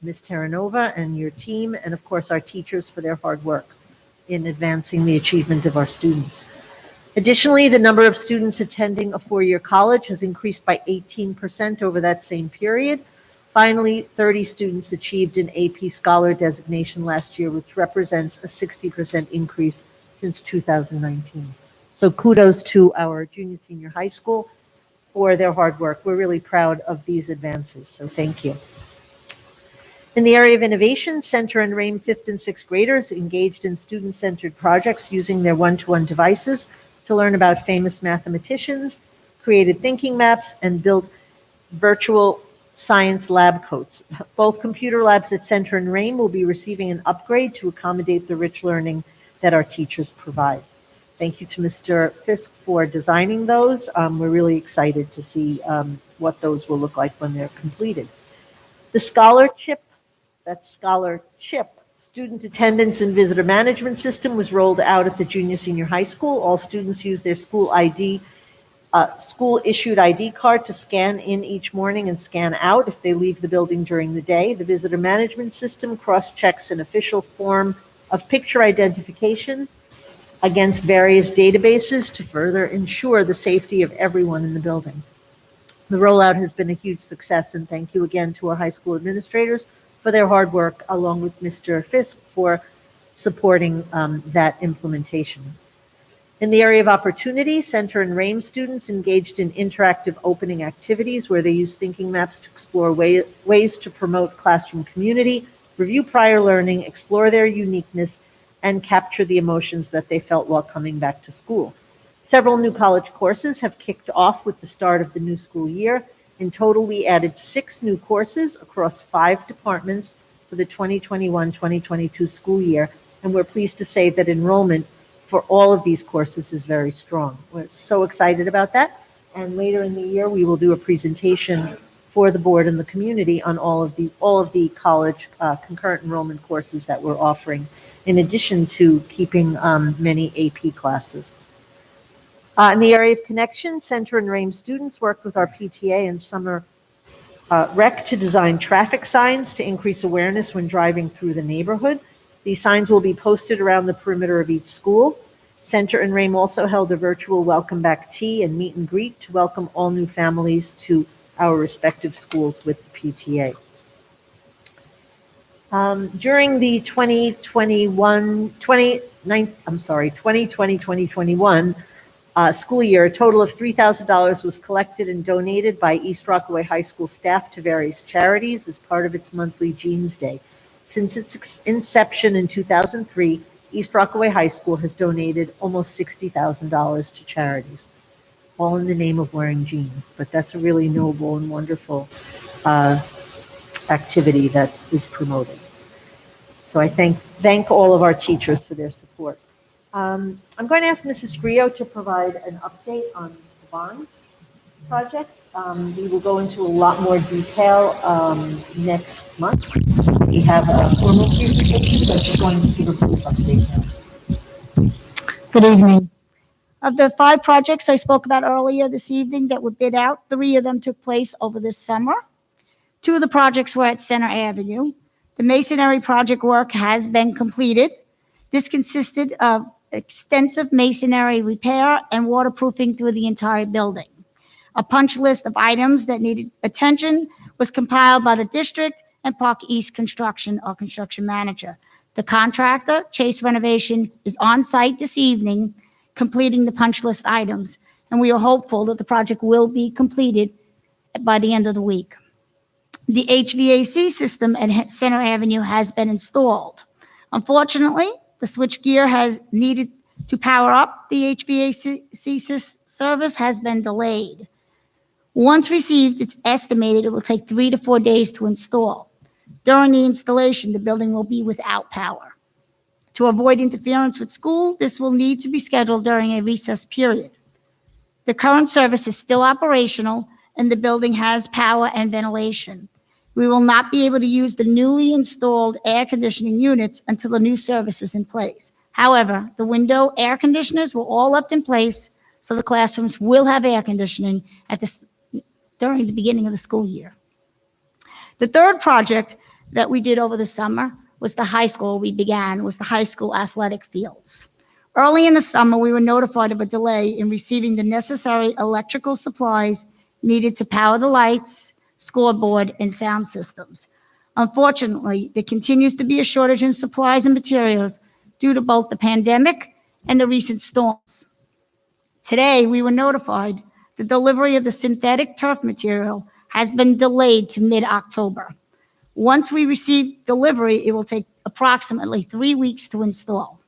A: Ms. Terranova and your team, and of course our teachers for their hard work in advancing the achievement of our students. Additionally, the number of students attending a 4-year college has increased by 18% over that same period. Finally, 30 students achieved an AP Scholar designation last year, which represents a 60% increase since 2019. So kudos to our junior senior high school for their hard work. We're really proud of these advances, so thank you. In the area of innovation, Center and Rame 5th and 6th graders engaged in student-centered projects using their one-to-one devices to learn about famous mathematicians, created thinking maps, and built virtual science lab coats. Both computer labs at Center and Rame will be receiving an upgrade to accommodate the rich learning that our teachers provide. Thank you to Mr. Fisk for designing those. We're really excited to see what those will look like when they're completed. The Scholarship student attendance and visitor management system was rolled out at the junior senior high school. All students use their school issued ID card to scan in each morning and scan out if they leave the building during the day. The visitor management system cross-checks an official form of picture identification against various databases to further ensure the safety of everyone in the building. The rollout has been a huge success, and thank you again to our high school administrators for their hard work, along with Mr. Fisk for supporting that implementation. In the area of opportunity, Center and Rame students engaged in interactive opening activities where they use thinking maps to explore ways to promote classroom community, review prior learning, explore their uniqueness, and capture the emotions that they felt while coming back to school. Several new college courses have kicked off with the start of the new school year. In total, we added 6 new courses across 5 departments for the 2021-2022 school year, and we're pleased to say that enrollment for all of these courses is very strong. We're so excited about that, and later in the year, we will do a presentation for the board and the community on all of the college concurrent enrollment courses that we're offering, in addition to keeping many AP classes. In the area of connection, Center and Rame students worked with our PTA and summer rec to design traffic signs to increase awareness when driving through the neighborhood. These signs will be posted around the perimeter of each school. Center and Rame also held a virtual welcome back tea and meet and greet to welcome all new families to our respective schools with the PTA. During the 2020-2021 school year, a total of $3,000 was collected and donated by East Rockaway High School staff to various charities as part of its monthly Jeans Day. Since its inception in 2003, East Rockaway High School has donated almost $60,000 to charities, all in the name of wearing jeans. But that's a really noble and wonderful activity that is promoted. So I thank all of our teachers for their support. I'm going to ask Mrs. Griot to provide an update on the bond projects. We will go into a lot more detail next month. We have a formal presentation, but we're going to give a brief update now.
I: Good evening. Of the 5 projects I spoke about earlier this evening that were bid out, 3 of them took place over this summer. 2 of the projects were at Center Avenue. The masonry project work has been completed. This consisted of extensive masonry repair and waterproofing through the entire building. A punch list of items that needed attention was compiled by the district and Park East Construction, our construction manager. The contractor, Chase Renovation, is on site this evening completing the punch list items, and we are hopeful that the project will be completed by the end of the week. The HVAC system at Center Avenue has been installed. Unfortunately, the switchgear has needed to power up the HVAC service has been delayed. Once received, it's estimated it will take 3 to 4 days to install. During the installation, the building will be without power. To avoid interference with school, this will need to be scheduled during a recess period. The current service is still operational, and the building has power and ventilation. We will not be able to use the newly installed air conditioning units until the new service is in place. However, the window air conditioners were all left in place, so the classrooms will have air conditioning during the beginning of the school year. The third project that we did over the summer was the high school was the high school athletic fields. Early in the summer, we were notified of a delay in receiving the necessary electrical supplies needed to power the lights, scoreboard, and sound systems. Unfortunately, there continues to be a shortage in supplies and materials due to both the pandemic and the recent storms. Today, we were notified the delivery of the synthetic turf material has been delayed to mid-October. Once we receive delivery, it will take approximately 3 weeks to install.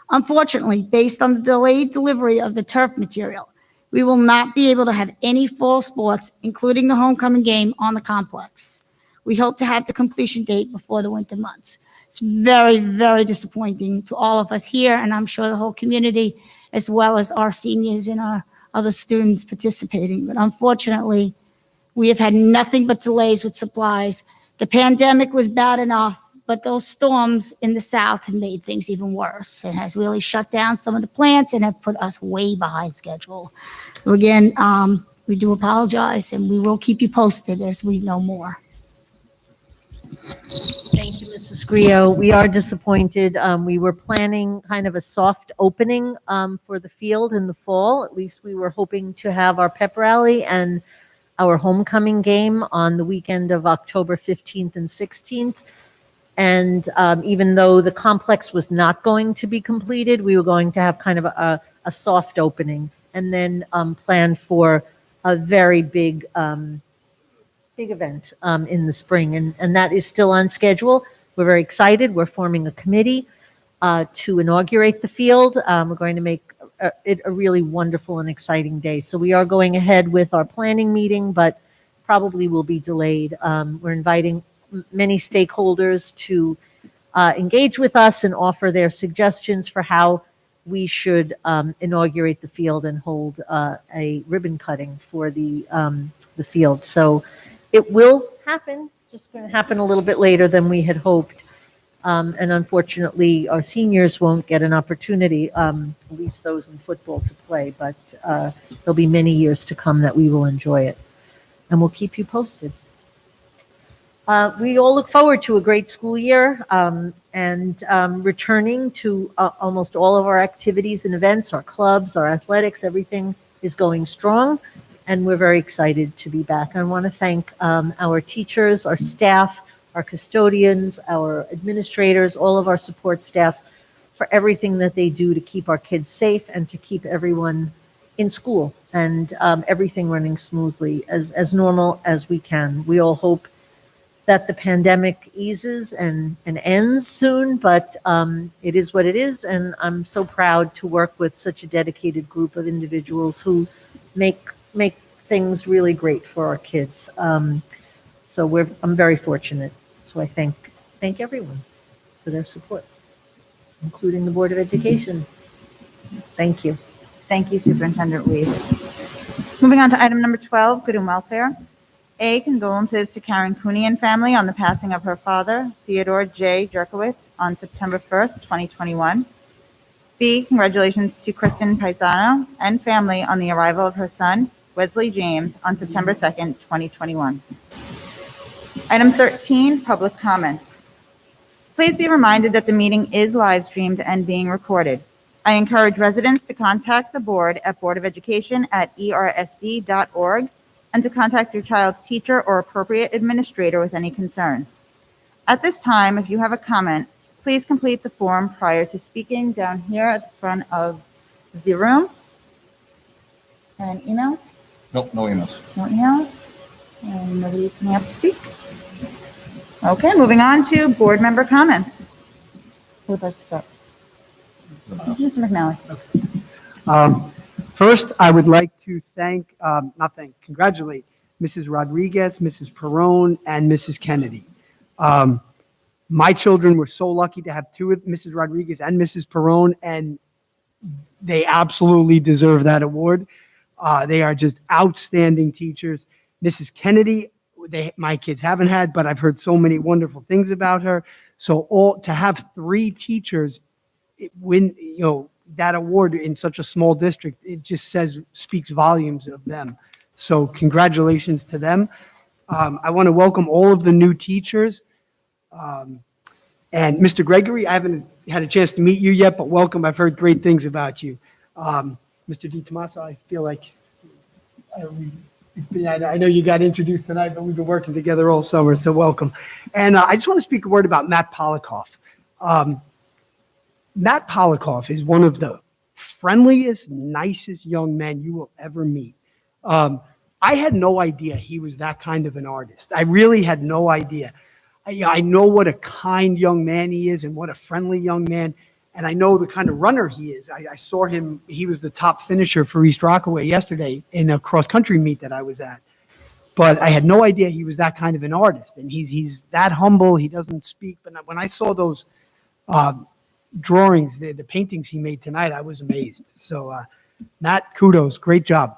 I: Unfortunately, based on the delayed delivery of the turf material, we will not be able to have any fall sports, including the homecoming game, on the complex. We hope to have the completion date before the winter months. It's very, very disappointing to all of us here, and I'm sure the whole community, as well as our seniors and our other students participating. But unfortunately, we have had nothing but delays with supplies. The pandemic was bad enough, but those storms in the south have made things even worse. It has really shut down some of the plants and have put us way behind schedule. Again, we do apologize, and we will keep you posted as we know more.
A: Thank you, Mrs. Griot. We are disappointed. We were planning kind of a soft opening for the field in the fall. At least we were hoping to have our pep rally and our homecoming game on the weekend of October 15th and 16th. And even though the complex was not going to be completed, we were going to have kind of a soft opening and then plan for a very big event in the spring. And that is still on schedule. We're very excited. We're forming a committee to inaugurate the field. We're going to make it a really wonderful and exciting day. So we are going ahead with our planning meeting, but probably will be delayed. We're inviting many stakeholders to engage with us and offer their suggestions for how we should inaugurate the field and hold a ribbon cutting for the field. So it will happen, just going to happen a little bit later than we had hoped. And unfortunately, our seniors won't get an opportunity, at least those in football, to play, but there'll be many years to come that we will enjoy it. And we'll keep you posted. We all look forward to a great school year and returning to almost all of our activities and events, our clubs, our athletics, everything is going strong, and we're very excited to be back. I want to thank our teachers, our staff, our custodians, our administrators, all of our support staff for for everything that they do to keep our kids safe and to keep everyone in school and everything running smoothly as normal as we can. We all hope that the pandemic eases and ends soon, but it is what it is, and I'm so proud to work with such a dedicated group of individuals who make things really great for our kids. So I'm very fortunate. So I thank everyone for their support, including the Board of Education. Thank you.
G: Thank you, Superintendent Ruiz. Moving on to item number 12, good and welfare. A, condolences to Karen Cooney and family on the passing of her father, Theodore J. Jerkowitz, on September 1st, 2021. B, congratulations to Kristen Paisano and family on the arrival of her son, Wesley James, on September 2nd, 2021. Item 13, public comments. Please be reminded that the meeting is live streamed and being recorded. I encourage residents to contact the board at boardofeducation@ersd.org and to contact your child's teacher or appropriate administrator with any concerns. At this time, if you have a comment, please complete the form prior to speaking down here at the front of the room. And emails?
H: No emails.
G: No emails? And nobody coming up to speak? Okay, moving on to board member comments. Who would like to start? Mr. McNally.
J: First, I would like to congratulate Mrs. Rodriguez, Mrs. Perron, and Mrs. Kennedy. My children were so lucky to have two of Mrs. Rodriguez and Mrs. Perron, and they absolutely deserve that award. They are just outstanding teachers. Mrs. Kennedy, my kids haven't had, but I've heard so many wonderful things about her. So to have three teachers win, that award in such a small district, it just speaks volumes of them. So congratulations to them. I want to welcome all of the new teachers. And Mr. Gregory, I haven't had a chance to meet you yet, but welcome. I've heard great things about you. Mr. Tommaso, I feel like I know you got introduced tonight, but we've been working together all summer, so welcome. And I just want to speak a word about Matt Polikov. Matt Polikov is one of the friendliest, nicest young men you will ever meet. I had no idea he was that kind of an artist. I really had no idea. I know what a kind young man he is and what a friendly young man. And I know the kind of runner he is. I saw him. He was the top finisher for East Rockaway yesterday in a cross-country meet that I was at. But I had no idea he was that kind of an artist. And he's that humble. He doesn't speak. But when I saw those drawings, the paintings he made tonight, I was amazed. So, Matt, kudos. Great job.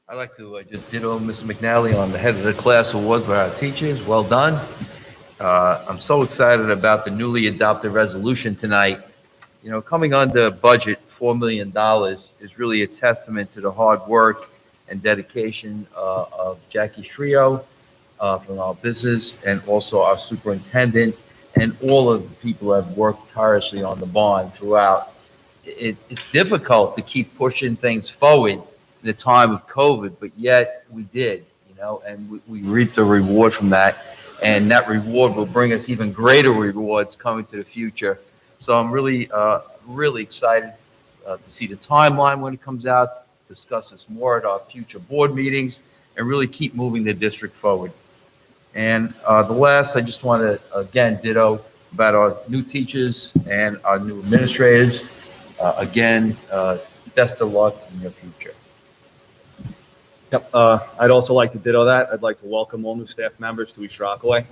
K: I'd like to just ditto Mr. McNally on the head of the class award for our teachers. Well done. I'm so excited about the newly adopted resolution tonight. Coming under budget, $4 million is really a testament to the hard work and dedication of Jackie Shrio from our business and also our superintendent and all of the people who have worked tirelessly on the bond throughout. It's difficult to keep pushing things forward in the time of COVID, but yet we did, and we reaped the reward from that. And that reward will bring us even greater rewards coming to the future. So I'm really, really excited to see the timeline when it comes out, discuss this more at our future board meetings, and really keep moving the district forward. And the last, I just want to, again, ditto about our new teachers and our new administrators. Again, best of luck in your future.
H: Yep. I'd also like to ditto that. I'd like to welcome all new staff members to East Rockaway.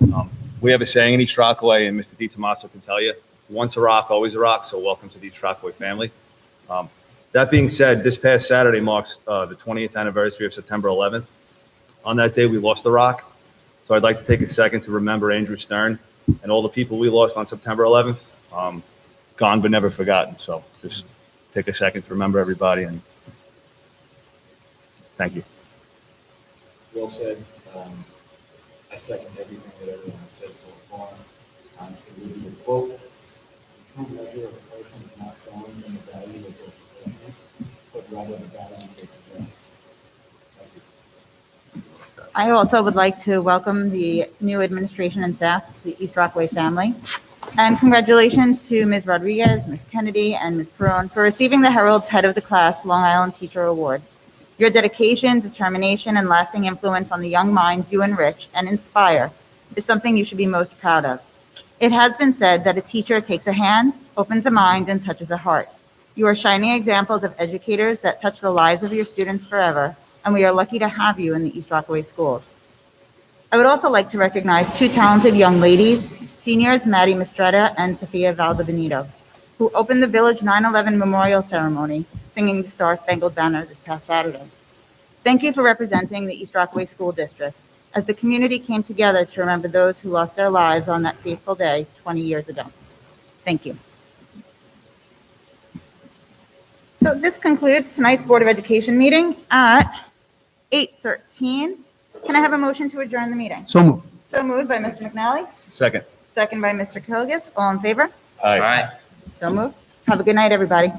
H: We have a saying in East Rockaway, and Mr. Tommaso can tell you, once a rock, always a rock. So welcome to the East Rockaway family. That being said, this past Saturday marks the 20th anniversary of September 11th. On that day, we lost the rock. So I'd like to take a second to remember Andrew Stern and all the people we lost on September 11th. Gone but never forgotten. So just take a second to remember everybody, and thank you.
L: Well said. I second everything that everyone has said so far. It would be a quote: "The true measure of a person is not found in the value of their possessions, but rather the value they possess." Thank you.
G: I also would like to welcome the new administration and staff to the East Rockaway family. And congratulations to Ms. Rodriguez, Ms. Kennedy, and Ms. Perron for receiving the Herald's Head of the Class Long Island Teacher Award. Your dedication, determination, and lasting influence on the young minds you enrich and inspire is something you should be most proud of. It has been said that a teacher takes a hand, opens a mind, and touches a heart. You are shining examples of educators that touch the lives of your students forever, and we are lucky to have you in the East Rockaway schools. I would also like to recognize two talented young ladies, seniors Maddie Mistretta and Sophia Valdebenito, who opened the Village 9/11 Memorial Ceremony, singing the Star-Spangled Banner this past Saturday. Thank you for representing the East Rockaway School District as the community came together to remember those who lost their lives on that fateful day 20 years ago. Thank you. So this concludes tonight's Board of Education meeting at 8:13. Can I have a motion to adjourn the meeting?
J: So moved.
G: So moved by Mr. McNally,
H: Second.
G: second by Mr. Kilgus. All in favor?
H: Aye.
G: So moved. Have a good night, everybody.